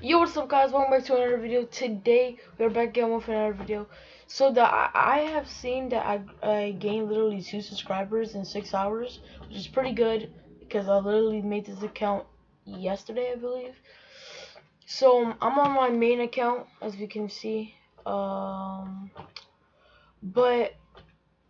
Yo, what's up guys, welcome back to another video. Today we're back again with another video. So I have seen that I gained literally 2 subscribers in 6 hours, which is pretty good because I literally made this account yesterday, I believe. So I'm on my main account, as you can see. But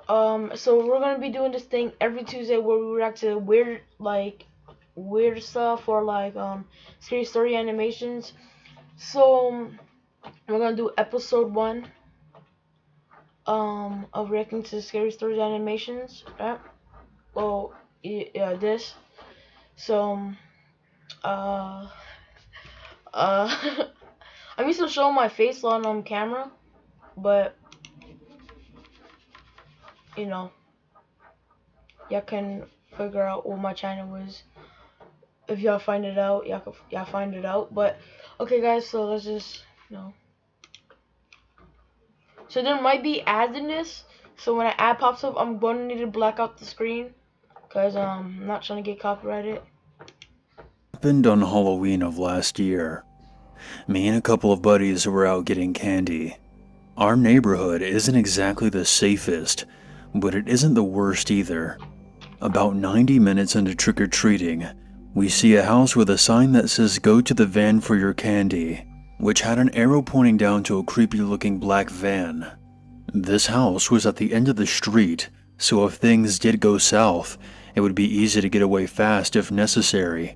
so we're gonna be doing this thing every Tuesday where we react to weird stuff or scary story animations. So we're gonna do episode 1 of reacting to scary stories animations, right? Well, yeah, this. So uh uh I'm used to showing my face on camera, but you know, y'all can figure out what my channel is. If y'all find it out, y'all find it out. But okay guys, so let's just so there might be ads in this. So when an ad pops up, I'm going to need to black out the screen because I'm not trying to get copyrighted. Happened on Halloween of last year. Me and a couple of buddies were out getting candy. Our neighborhood isn't exactly the safest, but it isn't the worst either. About 90 minutes into trick-or-treating, we see a house with a sign that says "Go to the van for your candy," which had an arrow pointing down to a creepy-looking black van. This house was at the end of the street, so if things did go south, it would be easy to get away fast if necessary.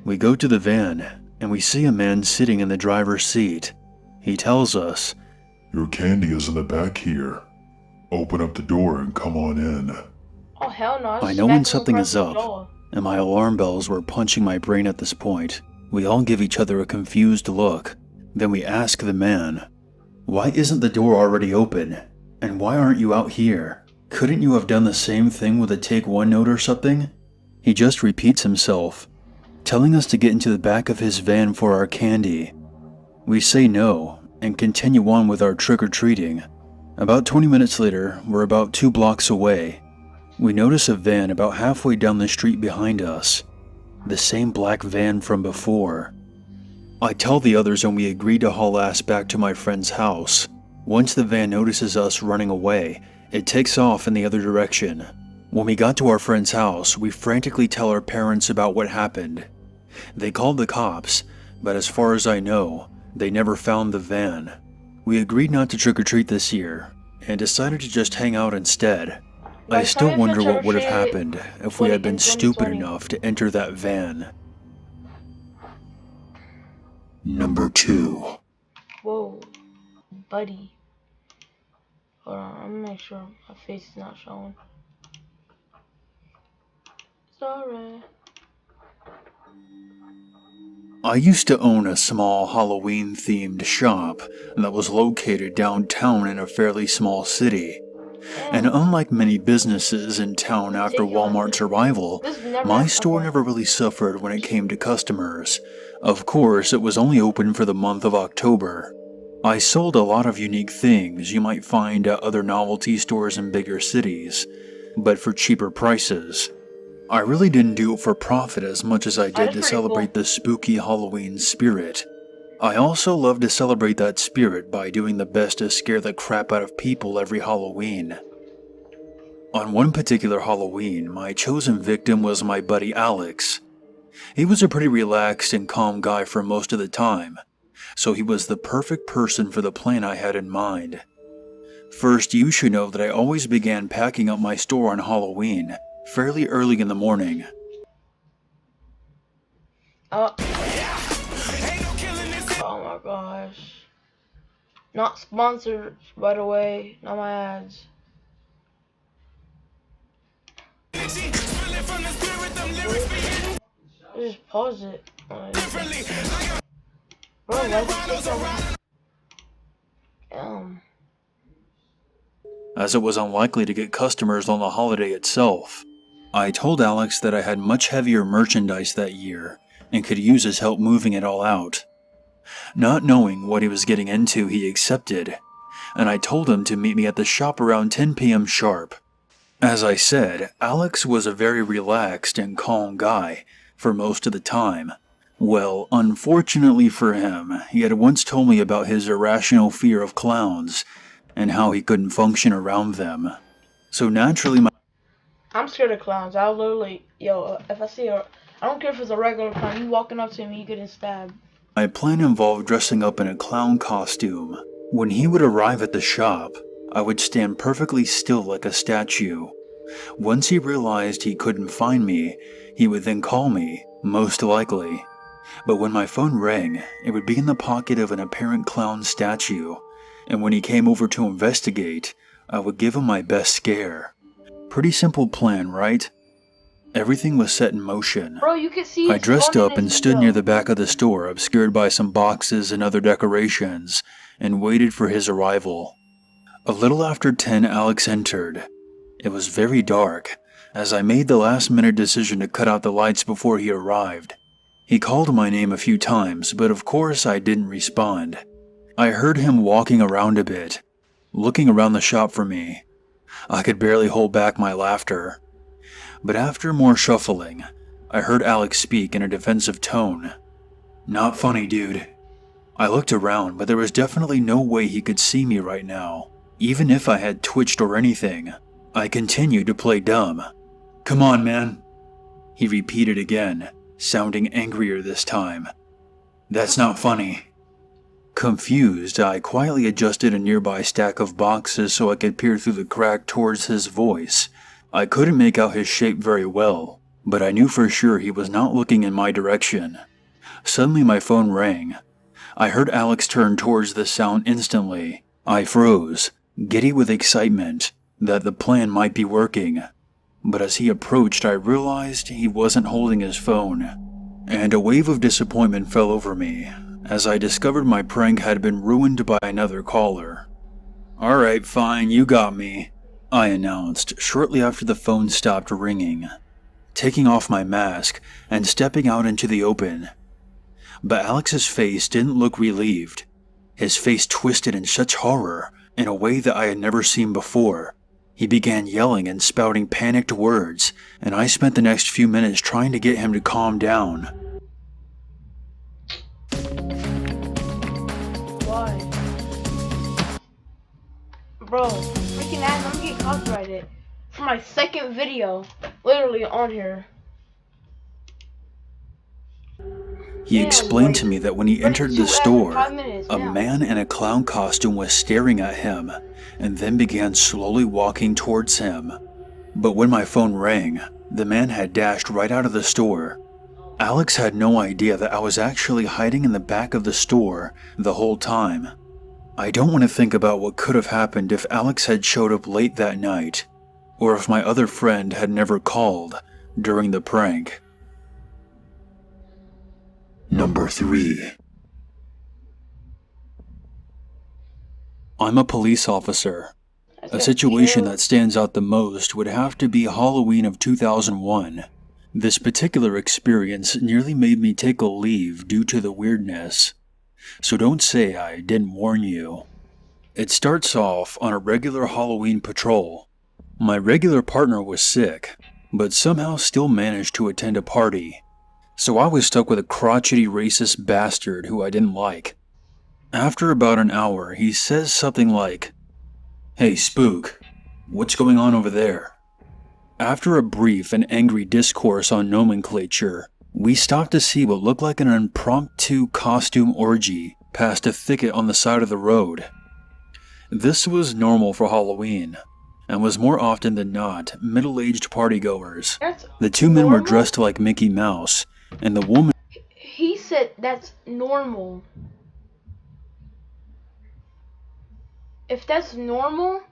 We go to the van, and we see a man sitting in the driver's seat. He tells us, "Your candy is in the back here. Open up the door and come on in." Oh hell no! I know when something is up, and my alarm bells were punching my brain at this point. We all give each other a confused look. Then we ask the man, "Why isn't the door already open? And why aren't you out here? Couldn't you have done the same thing with a take one note or something?" He just repeats himself, telling us to get into the back of his van for our candy. We say no, and continue on with our trick-or-treating. About 20 minutes later, we're about 2 blocks away. We notice a van about halfway down the street behind us. The same black van from before. I tell the others and we agree to haul ass back to my friend's house. Once the van notices us running away, it takes off in the other direction. When we got to our friend's house, we frantically tell our parents about what happened. They called the cops, but as far as I know, they never found the van. We agreed not to trick-or-treat this year, and decided to just hang out instead. I still wonder what would have happened if we had been stupid enough to enter that van. Number 2. Whoa, buddy. Hold on, I'm gonna make sure my face is not showing. Sorry. I used to own a small Halloween-themed shop that was located downtown in a fairly small city. And unlike many businesses in town after Walmart's arrival, my store never really suffered when it came to customers. Of course, it was only open for the month of October. I sold a lot of unique things you might find at other novelty stores in bigger cities, but for cheaper prices. I really didn't do it for profit as much as I did to celebrate the spooky Halloween spirit. I also love to celebrate that spirit by doing the best to scare the crap out of people every Halloween. On one particular Halloween, my chosen victim was my buddy Alex. He was a pretty relaxed and calm guy for most of the time, so he was the perfect person for the plan I had in mind. First, you should know that I always began packing up my store on Halloween fairly early in the morning. Oh my gosh. Not sponsored, by the way. Not my ads. Just pause it. Bro, As it was unlikely to get customers on the holiday itself, I told Alex that I had much heavier merchandise that year and could use his help moving it all out. Not knowing what he was getting into, he accepted, and I told him to meet me at the shop around 10 p.m. sharp. As I said, Alex was a very relaxed and calm guy for most of the time, Well, unfortunately for him, he had once told me about his irrational fear of clowns and how he couldn't function around them. So naturally, I'm scared of clowns. I'll literally, if I see I don't care if it's a regular clown, you walking up to me, you getting stabbed. my plan involved dressing up in a clown costume. When he would arrive at the shop, I would stand perfectly still like a statue. Once he realized he couldn't find me, he would then call me, most likely. But when my phone rang, it would be in the pocket of an apparent clown statue, and when he came over to investigate, I would give him my best scare. Pretty simple plan, right? Everything was set in motion. Bro, you can see I dressed up and stood near the back of the store, obscured by some boxes and other decorations, and waited for his arrival. A little after 10, Alex entered. It was very dark, as I made the last-minute decision to cut out the lights before he arrived. He called my name a few times, but of course I didn't respond. I heard him walking around a bit, looking around the shop for me. I could barely hold back my laughter. But after more shuffling, I heard Alex speak in a defensive tone. "Not funny, dude." I looked around, but there was definitely no way he could see me right now, even if I had twitched or anything. I continued to play dumb. "Come on, man," he repeated again, sounding angrier this time. "That's not funny." Confused, I quietly adjusted a nearby stack of boxes so I could peer through the crack towards his voice. I couldn't make out his shape very well, but I knew for sure he was not looking in my direction. Suddenly my phone rang. I heard Alex turn towards the sound instantly. I froze, giddy with excitement that the plan might be working. But as he approached, I realized he wasn't holding his phone, and a wave of disappointment fell over me as I discovered my prank had been ruined by another caller. "Alright, fine, you got me," I announced shortly after the phone stopped ringing, taking off my mask and stepping out into the open. But Alex's face didn't look relieved. His face twisted in such horror, in a way that I had never seen before. He began yelling and spouting panicked words, and I spent the next few minutes trying to get him to calm down. Why? Bro, freaking ass, I'm gonna get copyrighted for my second video, literally on here. He explained to me that when he entered the store, a man in a clown costume was staring at him, and then began slowly walking towards him. But when my phone rang, the man had dashed right out of the store. Alex had no idea that I was actually hiding in the back of the store the whole time. I don't want to think about what could have happened if Alex had showed up late that night, or if my other friend had never called during the prank. Number 3. I'm a police officer. A situation that stands out the most would have to be Halloween of 2001. This particular experience nearly made me take a leave due to the weirdness. So don't say I didn't warn you. It starts off on a regular Halloween patrol. My regular partner was sick, but somehow still managed to attend a party. So I was stuck with a crotchety racist bastard who I didn't like. After about an hour, he says something like, "Hey, Spook, what's going on over there?" After a brief and angry discourse on nomenclature, we stopped to see what looked like an impromptu costume orgy past a thicket on the side of the road. This was normal for Halloween, and was more often than not middle-aged partygoers. The two men were dressed like Mickey Mouse, and the woman... He said that's normal. If that's normal,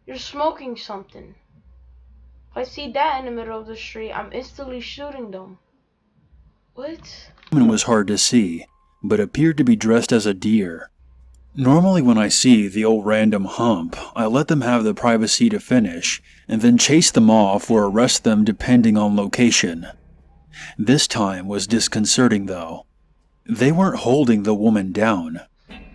you're smoking something. If I see that in the middle of the street, I'm instantly shooting them. What? The woman was hard to see, but appeared to be dressed as a deer. Normally when I see the old random hump, I let them have the privacy to finish, and then chase them off or arrest them depending on location. This time was disconcerting though. They weren't holding the woman down,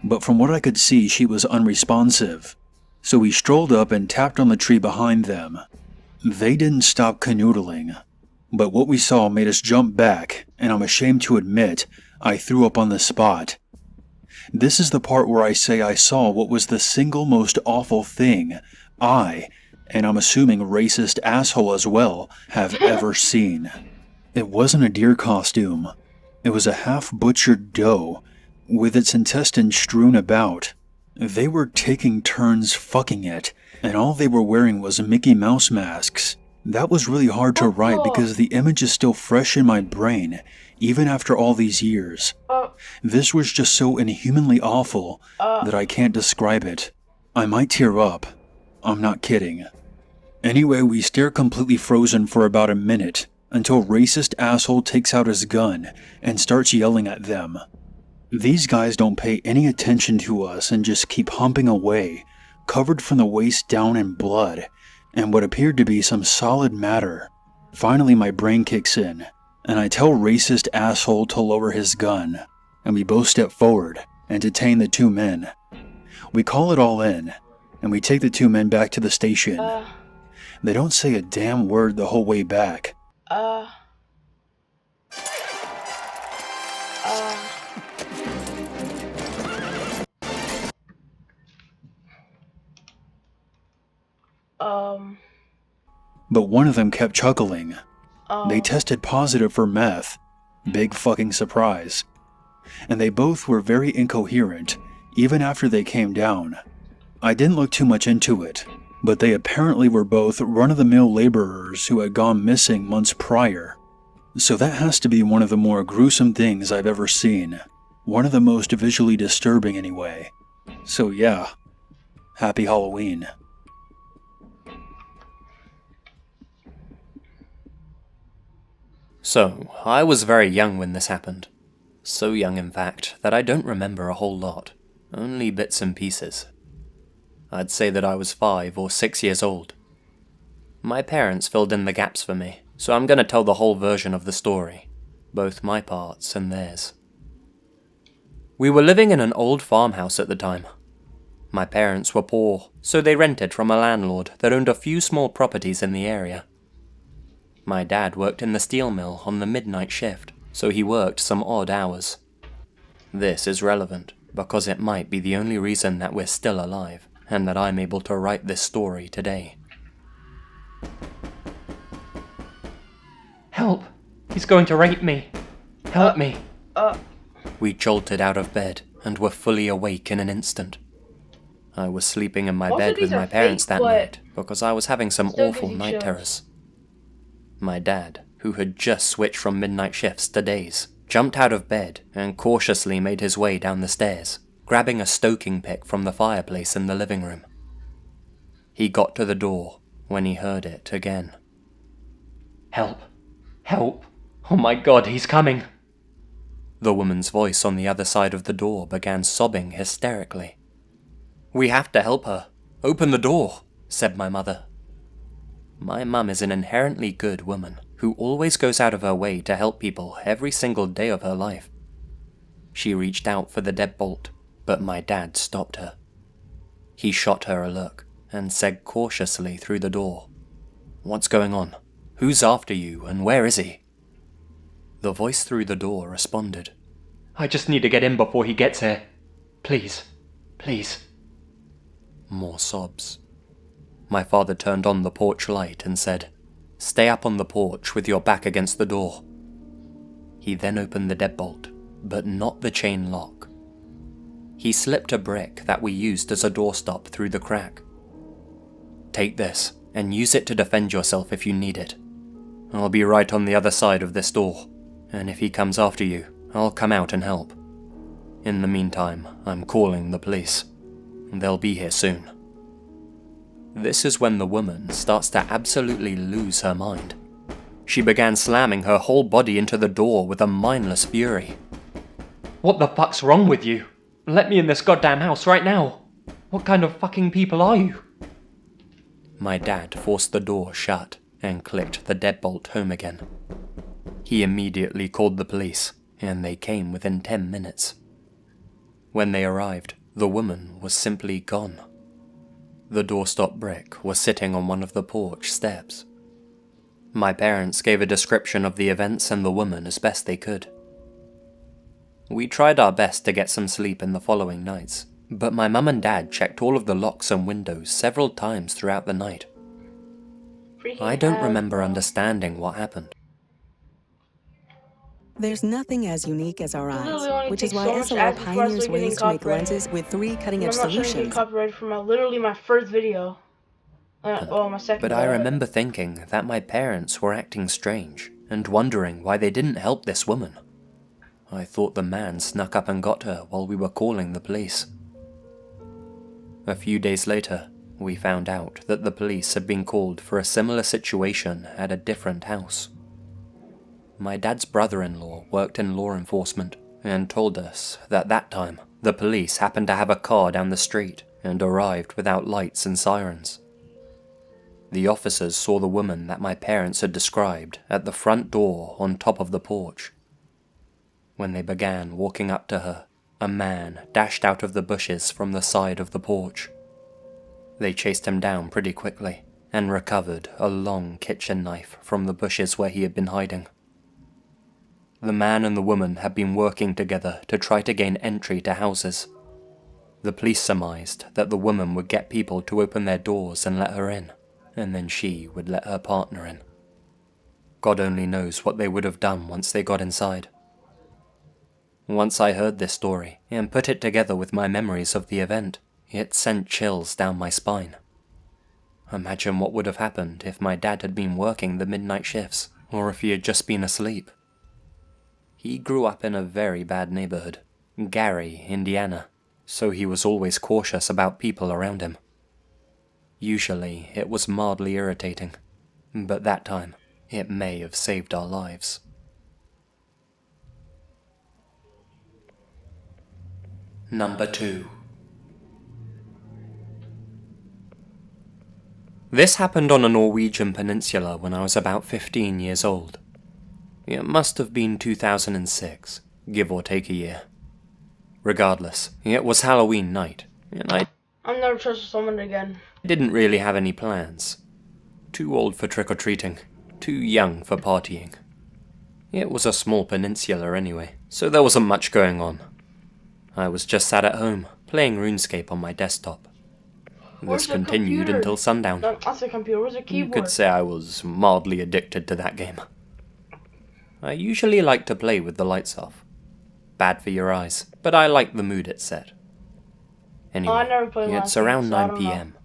but from what I could see she was unresponsive, so we strolled up and tapped on the tree behind them. They didn't stop canoodling. But what we saw made us jump back, and I'm ashamed to admit, I threw up on the spot. This is the part where I say I saw what was the single most awful thing and I'm assuming racist asshole as well, have ever seen. It wasn't a deer costume. It was a half-butchered doe, with its intestines strewn about. They were taking turns fucking it, and all they were wearing was Mickey Mouse masks. That was really hard to write because the image is still fresh in my brain, even after all these years. This was just so inhumanly awful that I can't describe it. I might tear up. I'm not kidding. Anyway, we stare completely frozen for about a minute, until racist asshole takes out his gun and starts yelling at them. These guys don't pay any attention to us and just keep humping away, covered from the waist down in blood, and what appeared to be some solid matter. Finally my brain kicks in, and I tell racist asshole to lower his gun, and we both step forward and detain the two men. We call it all in, and we take the two men back to the station. They don't say a damn word the whole way back. But one of them kept chuckling. They tested positive for meth. Big fucking surprise. And they both were very incoherent, even after they came down. I didn't look too much into it, but they apparently were both run-of-the-mill laborers who had gone missing months prior. So that has to be one of the more gruesome things I've ever seen. One of the most visually disturbing anyway. So yeah, happy Halloween. So, I was very young when this happened. So young, in fact, that I don't remember a whole lot, only bits and pieces. I'd say that I was 5 or 6 years old. My parents filled in the gaps for me, so I'm gonna tell the whole version of the story, both my parts and theirs. We were living in an old farmhouse at the time. My parents were poor, so they rented from a landlord that owned a few small properties in the area. My dad worked in the steel mill on the midnight shift, so he worked some odd hours. This is relevant, because it might be the only reason that we're still alive, and that I'm able to write this story today. Help! He's going to rape me! Help me! We jolted out of bed, and were fully awake in an instant. I was sleeping in my bed with my parents that night, because I was having some awful night terrors. My dad, who had just switched from midnight shifts to days, jumped out of bed and cautiously made his way down the stairs, grabbing a stoking pick from the fireplace in the living room. He got to the door when he heard it again. Help! Help! Oh my God, he's coming! The woman's voice on the other side of the door began sobbing hysterically. "We have to help her. Open the door," said my mother. My mum is an inherently good woman who always goes out of her way to help people every single day of her life. She reached out for the deadbolt, but my dad stopped her. He shot her a look and said cautiously through the door, "What's going on? Who's after you and where is he?" The voice through the door responded, I just need to get in before he gets here. Please, please. More sobs. My father turned on the porch light and said, "Stay up on the porch with your back against the door." He then opened the deadbolt, but not the chain lock. He slipped a brick that we used as a doorstop through the crack. "Take this, and use it to defend yourself if you need it. I'll be right on the other side of this door, and if he comes after you, I'll come out and help. In the meantime, I'm calling the police. They'll be here soon." This is when the woman starts to absolutely lose her mind. She began slamming her whole body into the door with a mindless fury. What the fuck's wrong with you? Let me in this goddamn house right now. What kind of fucking people are you? My dad forced the door shut and clicked the deadbolt home again. He immediately called the police, and they came within 10 minutes. When they arrived, the woman was simply gone. The doorstop brick was sitting on one of the porch steps. My parents gave a description of the events and the woman as best they could. We tried our best to get some sleep in the following nights, but my mum and dad checked all of the locks and windows several times throughout the night. I don't remember understanding what happened. There's nothing as unique as our It eyes, literally only which is takes why so much SLR ads before I pioneers start getting ways to make copyrighted. lenses with 3 cutting-edge I'm not trying to get solutions. copyrighted for literally my first video. My second. But I remember thinking that my parents were acting strange and wondering why they didn't help this woman. I thought the man snuck up and got her while we were calling the police. A few days later, we found out that the police had been called for a similar situation at a different house. My dad's brother-in-law worked in law enforcement and told us that that time the police happened to have a car down the street and arrived without lights and sirens. The officers saw the woman that my parents had described at the front door on top of the porch. When they began walking up to her, a man dashed out of the bushes from the side of the porch. They chased him down pretty quickly and recovered a long kitchen knife from the bushes where he had been hiding. The man and the woman had been working together to try to gain entry to houses. The police surmised that the woman would get people to open their doors and let her in, and then she would let her partner in. God only knows what they would have done once they got inside. Once I heard this story and put it together with my memories of the event, it sent chills down my spine. Imagine what would have happened if my dad had been working the midnight shifts, or if he had just been asleep. He grew up in a very bad neighborhood, Gary, Indiana, so he was always cautious about people around him. Usually, it was mildly irritating, but that time, it may have saved our lives. Number 2. This happened on a Norwegian peninsula when I was about 15 years old. It must have been 2006, give or take a year. Regardless, it was Halloween night, and I'm never trusting someone again. didn't really have any plans. Too old for trick-or-treating, too young for partying. It was a small peninsula anyway, so there wasn't much going on. I was just sat at home, playing RuneScape on my desktop. This continued until sundown. That's a computer. Where's a You keyboard? could say I was mildly addicted to that game. I usually like to play with the lights off. Bad for your eyes, but I like the mood it set. Anyway, I never played it's last game, around so I 9 don't know. p.m.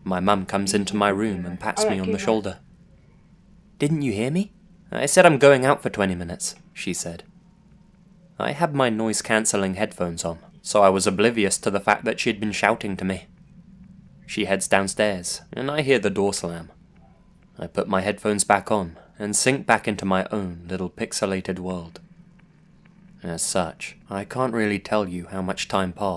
My mum comes into my room and pats me on the shoulder. "Didn't you hear me? I said I'm going out for 20 minutes, she said. I had my noise-cancelling headphones on, so I was oblivious to the fact that she had been shouting to me. She heads downstairs, and I hear the door slam. I put my headphones back on, and sink back into my own little pixelated world. As such, I can't really tell you how much time passed.